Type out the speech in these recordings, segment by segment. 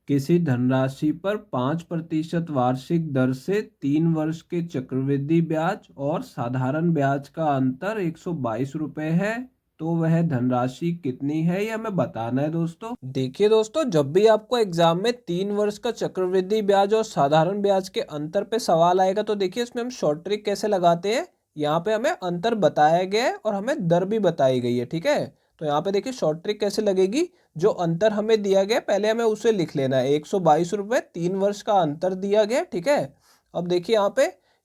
किसी धनराशि पर 5% वार्षिक दर से 3 वर्ष के चक्रवृद्धि ब्याज और साधारण ब्याज का अंतर 122 रुपये है। तो वह धनराशि कितनी है ये हमें बताना है दोस्तों। देखिए दोस्तों, जब भी आपको एग्जाम में 3 वर्ष का चक्रवृद्धि ब्याज और साधारण ब्याज के अंतर पे सवाल आएगा तो देखिए इसमें हम शॉर्ट ट्रिक कैसे लगाते हैं। यहाँ पे हमें अंतर बताया गया है और हमें दर भी बताई गई है, ठीक है। तो यहाँ पे देखिए शॉर्ट ट्रिक कैसे लगेगी। जो अंतर हमें दिया गया पहले हमें उसे लिख लेना है। 122 रुपये 3 वर्ष का अंतर दिया गया, ठीक है। अब देखिए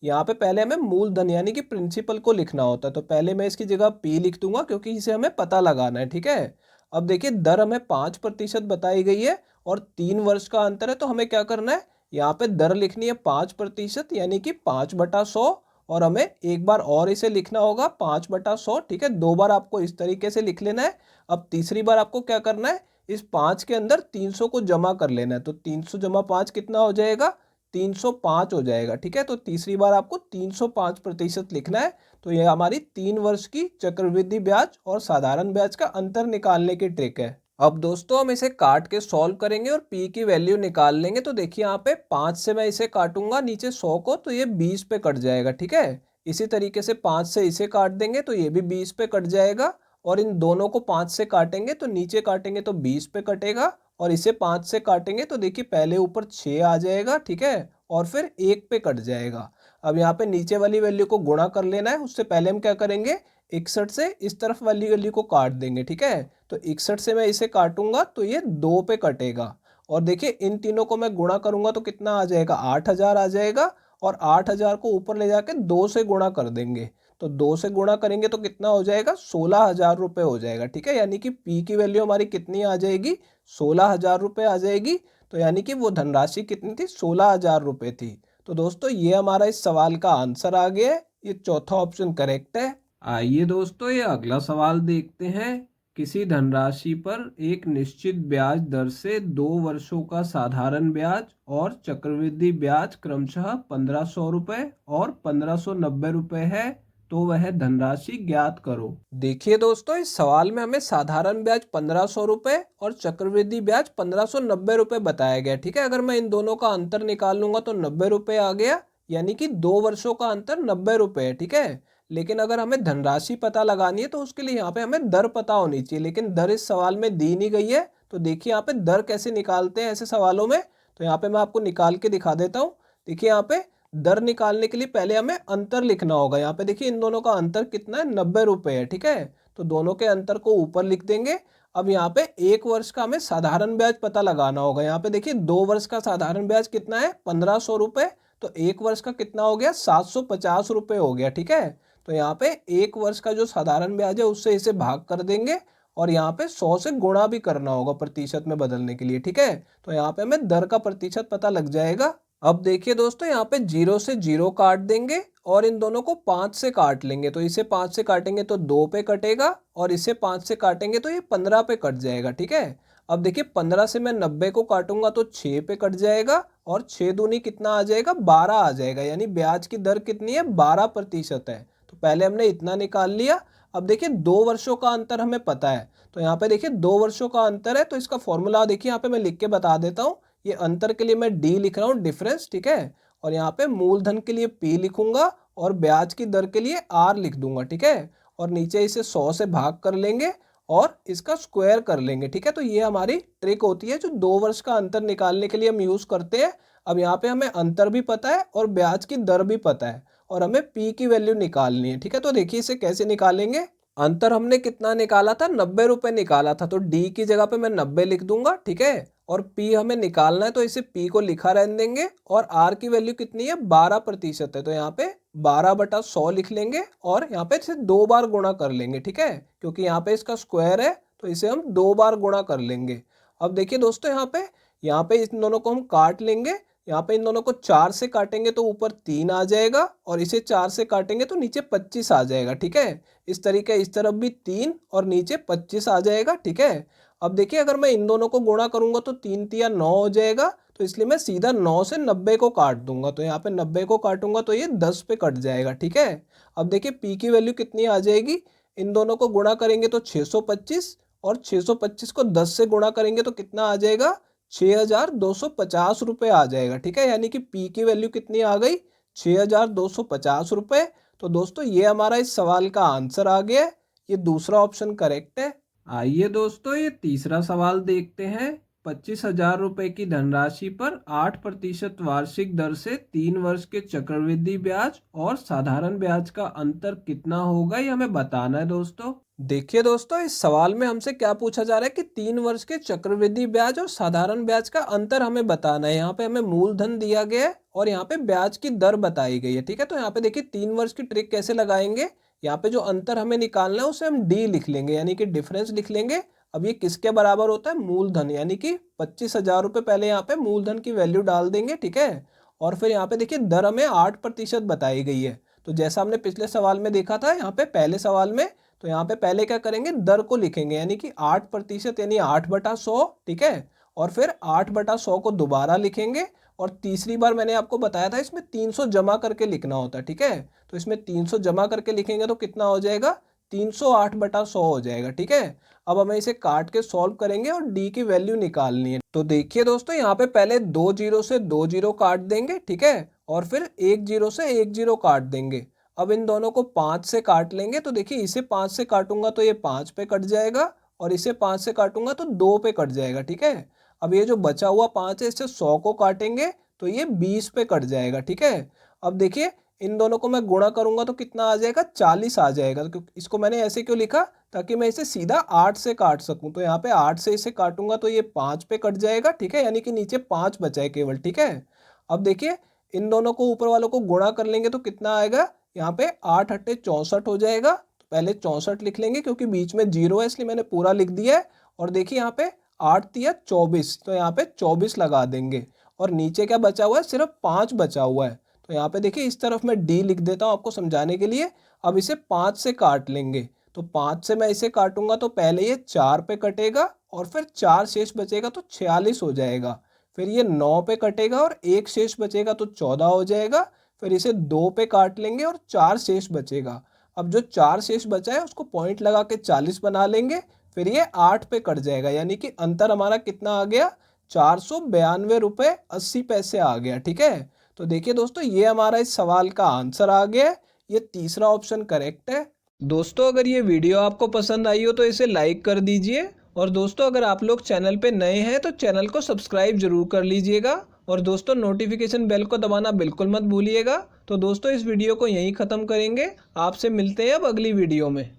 यहाँ पे पहले हमें मूलधन यानी कि प्रिंसिपल को लिखना होता है। तो पहले मैं इसकी जगह पी लिख दूंगा क्योंकि इसे हमें पता लगाना है, ठीक है। अब देखिए दर हमें 5% बताई गई है और 3 वर्ष का अंतर है, तो हमें क्या करना है, यहाँ पे दर लिखनी है 5% यानी कि 5/100। और हमें एक बार और इसे लिखना होगा 5/100, ठीक है। 2 बार आपको इस तरीके से लिख लेना है। अब तीसरी बार आपको क्या करना है, इस 5 के अंदर 300 को जमा कर लेना है। तो 300 जमा 5 कितना हो जाएगा, 305 हो जाएगा, ठीक है। तो तीसरी बार आपको 305% लिखना है। तो यह हमारी 3 वर्ष की चक्रवृद्धि ब्याज और साधारण ब्याज का अंतर निकालने की ट्रिक है। अब दोस्तों हम इसे काट के सॉल्व करेंगे और पी की वैल्यू निकाल लेंगे। तो देखिए यहाँ पे 5 से मैं इसे काटूंगा नीचे 100 को, तो ये 20 पे कट जाएगा, ठीक है। इसी तरीके से 5 से इसे काट देंगे तो ये भी 20 पे कट जाएगा। और इन दोनों को 5 से काटेंगे तो नीचे काटेंगे तो 20 पे कटेगा। और इसे 5 से काटेंगे तो देखिए पहले ऊपर 6 आ जाएगा, ठीक है, और फिर 1 पे कट जाएगा। अब यहाँ पे नीचे वाली वैल्यू को गुणा कर लेना है। उससे पहले हम क्या करेंगे, 61 से इस तरफ वाली वैल्यू को काट देंगे, ठीक है। तो 61 से मैं इसे काटूंगा तो ये 2 पे कटेगा। और देखिए इन तीनों को मैं गुणा करूंगा तो कितना आ जाएगा, 8000 आ जाएगा। और 8000 को ऊपर ले जाके 2 से गुणा कर देंगे। तो 2 से गुणा करेंगे तो कितना हो जाएगा, 16,000 रुपये हो जाएगा, ठीक है। यानी कि पी की वैल्यू हमारी कितनी आ जाएगी, 16,000 रुपये आ जाएगी। तो यानी कि वो धनराशि कितनी थी, 16,000 रुपये थी। तो दोस्तों ये हमारा इस सवाल का आंसर आ गया है। ये चौथा ऑप्शन करेक्ट है। आइए दोस्तों ये अगला सवाल देखते हैं। किसी धनराशि पर एक निश्चित ब्याज दर से 2 वर्षों का साधारण ब्याज और चक्रवृद्धि ब्याज क्रमशः 1500 रुपये और 1590 रुपये है। तो वह धनराशि ज्ञात करो। देखिए दोस्तों इस सवाल में हमें साधारण ब्याज 1500 रुपये और चक्रवृद्धि ब्याज 1590 रुपये बताया गया, ठीक है। अगर मैं इन दोनों का अंतर निकाल लूंगा तो 90 रुपये आ गया। यानी कि 2 वर्षों का अंतर 90 रुपये है, ठीक है। लेकिन अगर हमें धनराशि पता लगानी है तो उसके लिए यहाँ पे हमें दर पता होनी चाहिए, लेकिन दर इस सवाल में दी नहीं गई है। तो देखिए यहाँ पे दर कैसे निकालते हैं ऐसे सवालों में। तो यहाँ पे मैं आपको निकाल के दिखा देता हूँ। देखिए यहाँ पे दर निकालने के लिए पहले हमें अंतर लिखना होगा। यहाँ पे देखिए इन दोनों का अंतर कितना है, 90 रुपये है, ठीक है। तो दोनों के अंतर को ऊपर लिख देंगे। अब यहाँ पे 1 वर्ष का हमें साधारण ब्याज पता लगाना होगा। यहाँ पे देखिए 2 वर्ष का साधारण ब्याज कितना है, 1500 रुपये। तो 1 वर्ष का कितना हो गया, 750 रुपये हो गया, ठीक है। तो यहाँ पे 1 वर्ष का जो साधारण ब्याज है उससे इसे भाग कर देंगे। और यहाँ पे 100 से गुणा भी करना होगा प्रतिशत में बदलने के लिए, ठीक है। तो यहाँ पे हमें दर का प्रतिशत पता लग जाएगा। अब देखिए दोस्तों यहाँ पे 0 से 0 काट देंगे और इन दोनों को 5 से काट लेंगे। तो इसे 5 से काटेंगे तो 2 पे कटेगा और इसे 5 से काटेंगे तो ये 15 पे कट जाएगा, ठीक है। अब देखिए 15 से मैं 90 को काटूंगा तो 6 पे कट जाएगा। और 6 दूनी कितना आ जाएगा, 12 आ जाएगा। यानी ब्याज की दर कितनी है, 12% है। तो पहले हमने इतना निकाल लिया। अब देखिए 2 वर्षों का अंतर हमें पता है। तो यहाँ पे देखिए 2 वर्षों का अंतर है तो इसका फॉर्मूला देखिए यहाँ पे मैं लिख के बता देता हूँ। ये अंतर के लिए मैं डी लिख रहा हूँ, डिफरेंस, ठीक है। और यहाँ पे मूलधन के लिए पी लिखूंगा और ब्याज की दर के लिए आर लिख दूंगा, ठीक है। और नीचे इसे 100 से भाग कर लेंगे और इसका स्क्वायर कर लेंगे, ठीक है। तो ये हमारी ट्रिक होती है जो 2 वर्ष का अंतर निकालने के लिए हम यूज करते हैं। अब यहाँ पे हमें अंतर भी पता है और ब्याज की दर भी पता है और हमें पी की वैल्यू निकालनी है, ठीक है। तो देखिए इसे कैसे निकालेंगे। अंतर हमने कितना निकाला था, 90 रुपये निकाला था। तो डी की जगह पे मैं 90 लिख दूंगा, ठीक है। और पी हमें निकालना है तो इसे पी को लिखा रहने देंगे। और आर की वैल्यू कितनी है, 12% है। तो यहाँ पे 12/100 लिख लेंगे और यहाँ पे इसे 2 बार गुणा कर लेंगे, ठीक है। क्योंकि यहाँ पे इसका स्क्वायर है तो इसे हम 2 बार गुणा कर लेंगे। अब देखिए दोस्तों यहाँ पे इन दोनों को हम काट लेंगे। यहाँ पे इन दोनों को 4 से काटेंगे तो ऊपर 3 आ जाएगा और इसे 4 से काटेंगे तो नीचे 25 आ जाएगा, ठीक है। इस तरीके इस तरफ भी 3 और नीचे 25 आ जाएगा, ठीक है। अब देखिए अगर मैं इन दोनों को गुणा करूंगा तो 3 तिया 9 हो जाएगा। तो इसलिए मैं सीधा 9 से 90 को काट दूंगा। तो यहाँ पे 90 को काटूंगा तो ये 10 पे कट जाएगा, ठीक है। अब देखिए पी की वैल्यू कितनी आ जाएगी, इन दोनों को गुणा करेंगे तो 625 और 625 को 10 से गुणा करेंगे तो कितना आ जाएगा, 6,250 रुपये आ जाएगा। ठीक है, यानी कि पी की वैल्यू कितनी आ गई, 6,250 रुपये। तो दोस्तों ये हमारा इस सवाल का आंसर आ गया है, ये दूसरा ऑप्शन करेक्ट है। आइए दोस्तों ये तीसरा सवाल देखते हैं। 25,000 रुपये की धनराशि पर 8% वार्षिक दर से 3 वर्ष के चक्रवृद्धि ब्याज और साधारण ब्याज का अंतर कितना होगा, ये हमें बताना है दोस्तों। देखिए दोस्तों, इस सवाल में हमसे क्या पूछा जा रहा है कि 3 वर्ष के चक्रवृद्धि ब्याज और साधारण ब्याज का अंतर हमें बताना है। यहाँ पे हमें मूलधन दिया गया है और यहाँ पे ब्याज की दर बताई गई है। ठीक है, तो यहाँ पे देखिए 3 वर्ष की ट्रिक कैसे लगाएंगे। यहाँ पे जो अंतर हमें निकालना है उसे हम डी लिख लेंगे, यानी कि डिफरेंस लिख लेंगे। अब ये किसके बराबर होता है, मूलधन, यानी कि 25,000 रुपये पहले यहाँ पे मूलधन की वैल्यू डाल देंगे। ठीक है, और फिर यहाँ पे देखिए दर हमें 8% बताई गई है। तो जैसा हमने पिछले सवाल में देखा था, यहाँ पे पहले सवाल में, तो यहाँ पे पहले क्या करेंगे, दर को लिखेंगे, यानी कि 8% यानी 8/100। ठीक है, और फिर 8/100 को दोबारा लिखेंगे। और तीसरी बार मैंने आपको बताया था इसमें 300 जमा करके लिखना होता है। ठीक है, तो इसमें 300 जमा करके लिखेंगे तो कितना हो जाएगा, 308/100 हो जाएगा। ठीक है, अब हमें इसे काट के सॉल्व करेंगे और डी की वैल्यू निकालनी है। तो देखिए दोस्तों, यहाँ पे पहले 2 जीरो से 2 जीरो काट देंगे। ठीक है, और फिर 1 जीरो से 1 जीरो काट देंगे। अब इन दोनों को 5 से काट लेंगे। तो देखिए इसे 5 से काटूंगा तो ये 5 पे कट जाएगा, और इसे 5 से काटूंगा तो 2 पे कट जाएगा। ठीक है, अब ये जो बचा हुआ 5 है, इससे 100 को काटेंगे तो ये 20 पे कट जाएगा। ठीक है, अब देखिए इन दोनों को मैं गुणा करूंगा तो कितना आ जाएगा, 40 आ जाएगा। तो इसको मैंने ऐसे क्यों लिखा, ताकि मैं इसे सीधा 8 से काट सकूं। तो यहाँ पे 8 से इसे काटूंगा तो ये 5 पे कट जाएगा। ठीक है, यानी कि नीचे 5 बचा है केवल। ठीक है, अब देखिए इन दोनों को ऊपर वालों को गुणा कर लेंगे तो कितना आएगा, यहाँ पे 8 अट्ठे 64 हो जाएगा। तो पहले 64 लिख लेंगे, क्योंकि बीच में जीरो है इसलिए मैंने पूरा लिख दिया है। और देखिए यहाँ पे 8 तिया 24, तो यहाँ पे 24 लगा देंगे। और नीचे क्या बचा हुआ है, सिर्फ 5 बचा हुआ है। तो यहाँ पे देखिए इस तरफ मैं डी लिख देता हूँ आपको समझाने के लिए। अब इसे 5 से काट लेंगे। तो 5 से मैं इसे काटूंगा तो पहले ये 4 पे कटेगा, और फिर 4 शेष बचेगा तो 46 हो जाएगा। फिर ये 9 पे कटेगा और 1 शेष बचेगा तो 14 हो जाएगा। फिर इसे 2 पे काट लेंगे और 4 शेष बचेगा। अब जो 4 शेष बचा है उसको पॉइंट लगा के 40 बना लेंगे। फिर ये 8 पे कट जाएगा, यानी कि अंतर हमारा कितना आ गया, 492 रुपये 80 पैसे आ गया। ठीक है, तो देखिए दोस्तों ये हमारा इस सवाल का आंसर आ गया है, ये तीसरा ऑप्शन करेक्ट है। दोस्तों अगर ये वीडियो आपको पसंद आई हो तो इसे लाइक कर दीजिए, और दोस्तों अगर आप लोग चैनल पे नए हैं तो चैनल को सब्सक्राइब जरूर कर लीजिएगा, और दोस्तों नोटिफिकेशन बेल को दबाना बिल्कुल मत भूलिएगा। तो दोस्तों इस वीडियो को यहीं ख़त्म करेंगे, आपसे मिलते हैं अब अगली वीडियो में।